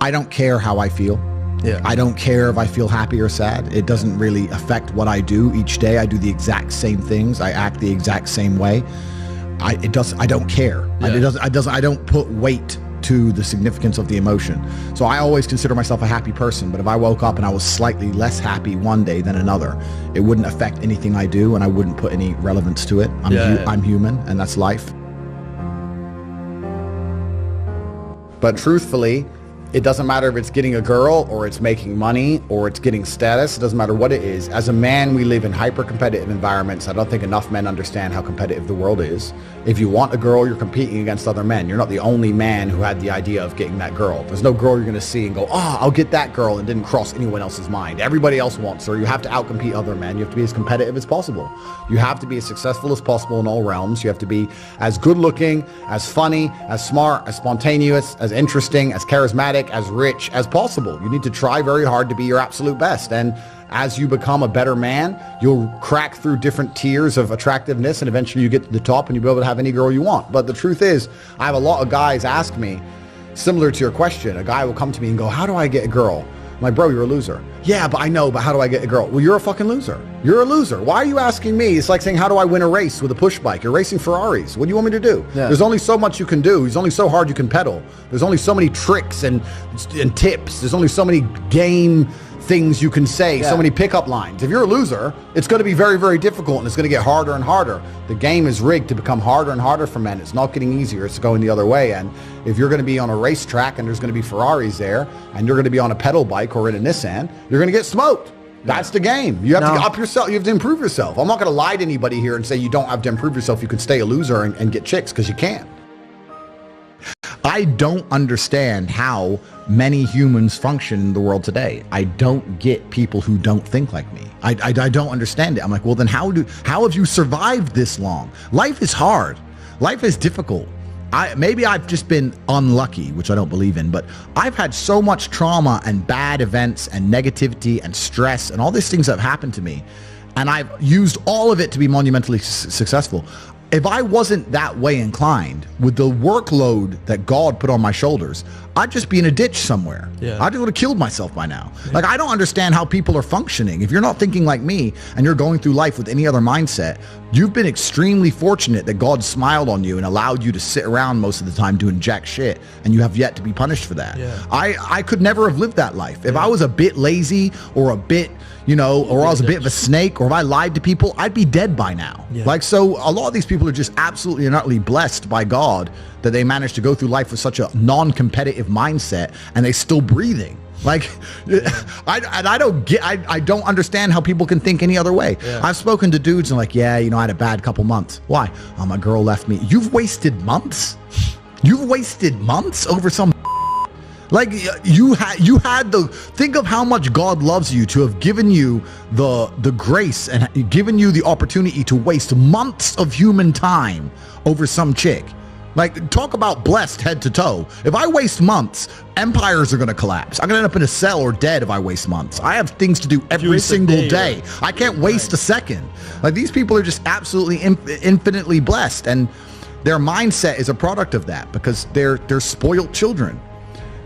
I don't care how I feel. Yeah. I don't care if I feel happy or sad. It doesn't really affect what I do each day. I do the exact same things. I act the exact same way. I don't care. Yeah. I don't put weight to the significance of the emotion. So I always consider myself a happy person, but if I woke up and I was slightly less happy one day than another, it wouldn't affect anything I do, and I wouldn't put any relevance to it. I'm human, and that's life. But truthfully, it doesn't matter if it's getting a girl or it's making money or it's getting status. It doesn't matter what it is. As a man, we live in hyper-competitive environments. I don't think enough men understand how competitive the world is. If you want a girl, you're competing against other men. You're not the only man who had the idea of getting that girl. There's no girl you're going to see and go, oh, I'll get that girl, and didn't cross anyone else's mind. Everybody else wants her. You have to outcompete other men. You have to be as competitive as possible. You have to be as successful as possible in all realms. You have to be as good-looking, as funny, as smart, as spontaneous, as interesting, as charismatic, as rich as possible. You need to try very hard to be your absolute best. And as you become a better man, you'll crack through different tiers of attractiveness, and eventually you get to the top and you'll be able to have any girl you want. But the truth is, I have a lot of guys ask me, similar to your question, a guy will come to me and go, how do I get a girl? I'm like, bro, you're a loser. Yeah, but I know, but how do I get a girl? Well, you're a fucking loser. You're a loser. Why are you asking me? It's like saying, how do I win a race with a push bike? You're racing Ferraris. What do you want me to do? Yeah. There's only so much you can do. There's only so hard you can pedal. There's only so many tricks and tips. There's only so many game things you can say, so many pickup lines. If you're a loser, it's going to be very, very difficult, and it's going to get harder and harder. The game is rigged to become harder and harder for men. It's not getting easier. It's going the other way. And if you're going to be on a racetrack and there's going to be Ferraris there, and you're going to be on a pedal bike or in a Nissan, you're going to get smoked. That's the game. You have to up yourself. You have to improve yourself. I'm not going to lie to anybody here and say you don't have to improve yourself. You could stay a loser and get chicks, because you can't. I don't understand how many humans function in the world today. I don't get people who don't think like me. I don't understand it. I'm like, well, then how have you survived this long? Life is hard. Life is difficult. Maybe I've just been unlucky, which I don't believe in, but I've had so much trauma and bad events and negativity and stress and all these things that have happened to me, and I've used all of it to be monumentally successful. If I wasn't that way inclined, with the workload that God put on my shoulders, I'd just be in a ditch somewhere. Yeah. I would have killed myself by now. Yeah. Like, I don't understand how people are functioning. If you're not thinking like me and you're going through life with any other mindset, you've been extremely fortunate that God smiled on you and allowed you to sit around most of the time doing jack shit, and you have yet to be punished for that. Yeah. I could never have lived that life. If I was a bit lazy or a bit, or I was a bit of a snake, or if I lied to people, I'd be dead by now. Yeah. Like, so a lot of these people are just absolutely and utterly blessed by God that they managed to go through life with such a non-competitive mindset, and they still breathing. Like, I don't understand how people can think any other way. Yeah. I've spoken to dudes and like, I had a bad couple months. Why? Oh, my girl left me. You've wasted months? You've wasted months over some... Like, you had think of how much God loves you to have given you the grace and given you the opportunity to waste months of human time over some chick. Like, talk about blessed head to toe. If I waste months, empires are going to collapse. I'm going to end up in a cell or dead if I waste months. I have things to do every single day. I can't waste a second. Like, these people are just absolutely infinitely blessed, and their mindset is a product of that, because they're spoiled children.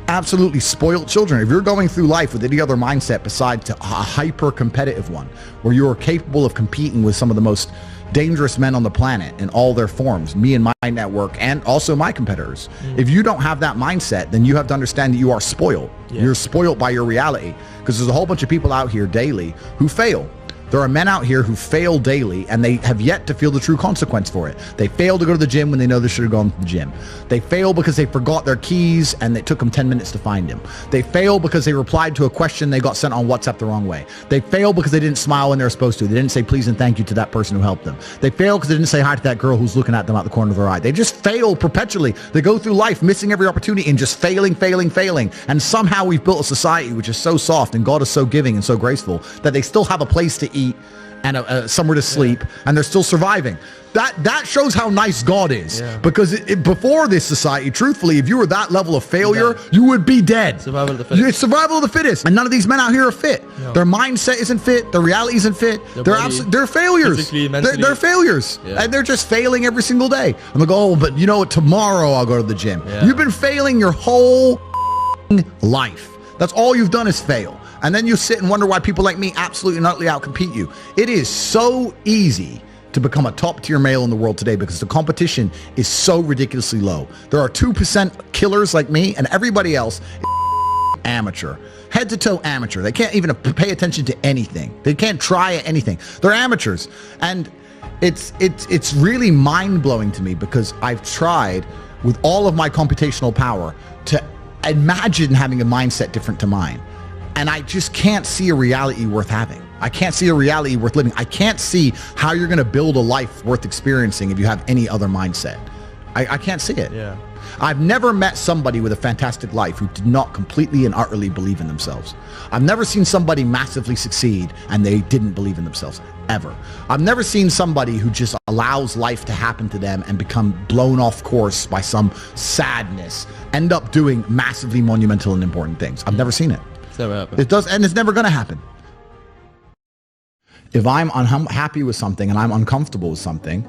Absolutely spoiled children. If you're going through life with any other mindset besides a hyper-competitive one, where you are capable of competing with some of the most dangerous men on the planet in all their forms, me and my network, and also my competitors. If you don't have that mindset, then you have to understand that you are spoiled. You're spoiled by your reality, because there's a whole bunch of people out here daily who fail. There are men out here who fail daily, and they have yet to feel the true consequence for it. They fail to go to the gym when they know they should have gone to the gym. They fail because they forgot their keys and it took them 10 minutes to find them. They fail because they replied to a question they got sent on WhatsApp the wrong way. They fail because they didn't smile when they were supposed to. They didn't say please and thank you to that person who helped them. They fail because they didn't say hi to that girl who's looking at them out the corner of their eye. They just fail perpetually. They go through life missing every opportunity and just failing. And somehow we've built a society which is so soft, and God is so giving and so graceful, that they still have a place to eat and somewhere to sleep, and they're still surviving. That shows how nice God is, because before this society, truthfully, if you were that level of failure, you would be dead. Survival of the fittest. It's survival of the fittest, and none of these men out here are fit. No. Their mindset isn't fit. Their reality isn't fit. They're failures. They're failures, and they're just failing every single day. I'm like, oh, but you know what? Tomorrow I'll go to the gym. Yeah. You've been failing your whole life. That's all you've done is fail. And then you sit and wonder why people like me absolutely and utterly outcompete you. It is so easy to become a top tier male in the world today because the competition is so ridiculously low. There are 2% killers like me, and everybody else is amateur. Head to toe amateur. They can't even pay attention to anything. They can't try anything. They're amateurs. And it's really mind-blowing to me because I've tried with all of my computational power to imagine having a mindset different to mine. And I just can't see a reality worth having. I can't see a reality worth living. I can't see how you're going to build a life worth experiencing if you have any other mindset. I can't see it. Yeah. I've never met somebody with a fantastic life who did not completely and utterly believe in themselves. I've never seen somebody massively succeed and they didn't believe in themselves, ever. I've never seen somebody who just allows life to happen to them and become blown off course by some sadness, end up doing massively monumental and important things. I've never seen it. It's never happened. It does, and it's never going to happen. If I'm unhappy with something and I'm uncomfortable with something,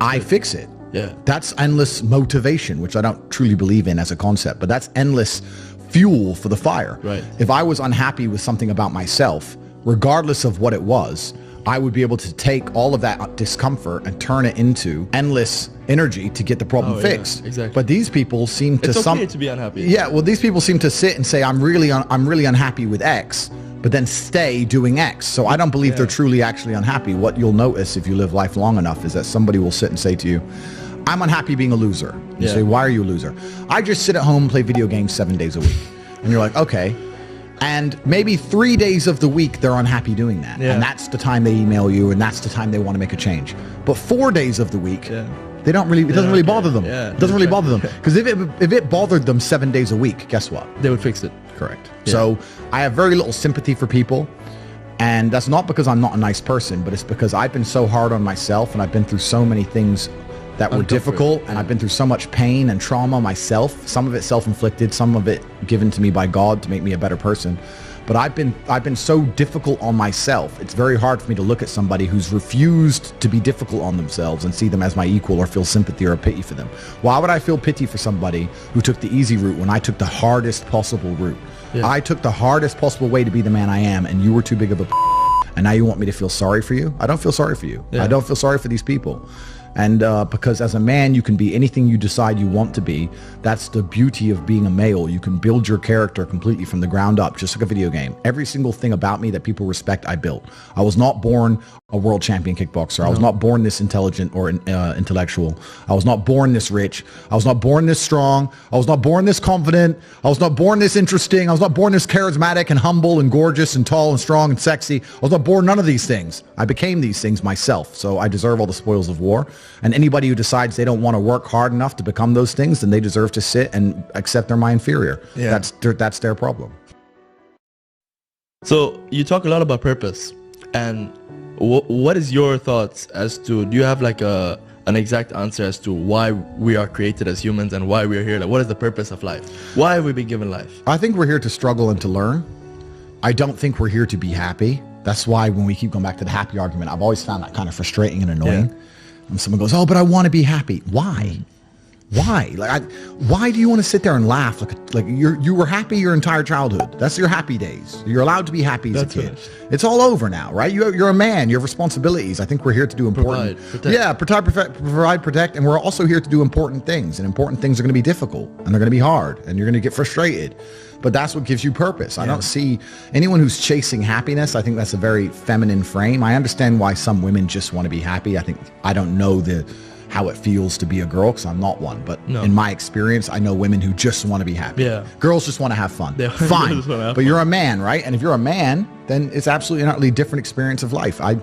I fix it. Yeah. That's endless motivation, which I don't truly believe in as a concept, but that's endless fuel for the fire. Right. If I was unhappy with something about myself, regardless of what it was, I would be able to take all of that discomfort and turn it into endless energy to get the problem fixed. Yeah, exactly. But these people seem to It's okay to be unhappy. Yeah, well, these people seem to sit and say, I'm really unhappy with X, but then stay doing X. So I don't believe they're truly actually unhappy. What you'll notice if you live life long enough is that somebody will sit and say to you, I'm unhappy being a loser. You say, why are you a loser? I just sit at home and play video games 7 days a week. And you're like, okay. And maybe 3 days of the week they're unhappy doing that. Yeah. And that's the time they email you and that's the time they want to make a change. But 4 days of the week, they don't really, it doesn't really bother them. It doesn't really bother them. Because if it bothered them 7 days a week, guess what? They would fix it. Correct. Yeah. So I have very little sympathy for people. And that's not because I'm not a nice person, but it's because I've been so hard on myself and I've been through so many things that were difficult, and I've been through so much pain and trauma myself, some of it self-inflicted, some of it given to me by God to make me a better person. But I've been so difficult on myself. It's very hard for me to look at somebody who's refused to be difficult on themselves and see them as my equal or feel sympathy or pity for them. Why would I feel pity for somebody who took the easy route when I took the hardest possible route? Yeah. I took the hardest possible way to be the man I am, and you were too big of a and now you want me to feel sorry for you? I don't feel sorry for you. I don't feel sorry for these people. And because as a man, you can be anything you decide you want to be. That's the beauty of being a male. You can build your character completely from the ground up, just like a video game. Every single thing about me that people respect, I built. I was not born a world champion kickboxer. I was not born this intelligent or intellectual. I was not born this rich. I was not born this strong. I was not born this confident. I was not born this interesting. I was not born this charismatic and humble and gorgeous and tall and strong and sexy. I was not born none of these things. I became these things myself. So I deserve all the spoils of war. And anybody who decides they don't want to work hard enough to become those things, then they deserve to sit and accept they're my inferior. Yeah. That's their problem. So you talk a lot about purpose, and what is your thoughts as to, do you have like an exact answer as to why we are created as humans and why we are here? Like, what is the purpose of life? Why have we been given life? I think we're here to struggle and to learn. I don't think we're here to be happy. That's why when we keep going back to the happy argument, I've always found that kind of frustrating and annoying. Yeah. When someone goes, oh, but I want to be happy. Why? Why? Like, why do you want to sit there and laugh? Like you were happy your entire childhood. That's your happy days. You're allowed to be happy as a kid. Finished. It's all over now, right? You're a man. You have responsibilities. I think we're here to do important. Provide, protect, and we're also here to do important things. And important things are going to be difficult, and they're going to be hard, and you're going to get frustrated. But that's what gives you purpose. I don't see anyone who's chasing happiness. I think that's a very feminine frame. I understand why some women just want to be happy. I don't know how it feels to be a girl because I'm not one. But in my experience, I know women who just want to be happy. Yeah. Girls just want to have fun. Fine. But you're a man, right? And if you're a man, then it's absolutely an utterly different experience of life. I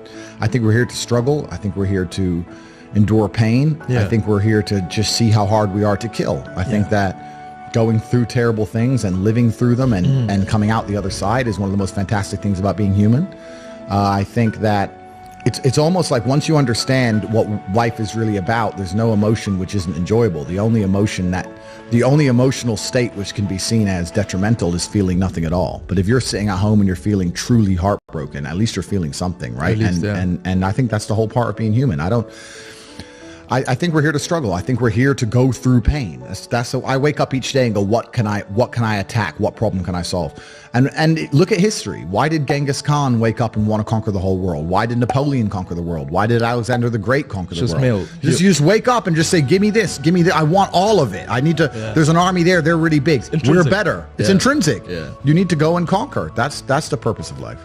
think we're here to struggle. I think we're here to endure pain. Yeah. I think we're here to just see how hard we are to kill. I think that going through terrible things and living through them and coming out the other side is one of the most fantastic things about being human. I think that it's almost like once you understand what life is really about, there's no emotion which isn't enjoyable. The only emotional state which can be seen as detrimental is feeling nothing at all. But if you're sitting at home and you're feeling truly heartbroken, at least you're feeling something, right? And I think that's the whole part of being human. I think we're here to struggle. I think we're here to go through pain. That's so I wake up each day and go, what can I attack? What problem can I solve? And look at history. Why did Genghis Khan wake up and want to conquer the whole world? Why did Napoleon conquer the world? Why did Alexander the Great conquer the world? You just wake up and just say, give me this, give me that. I want all of it. I need to, there's an army there. They're really big. We're better. It's intrinsic. Yeah. You need to go and conquer. That's the purpose of life.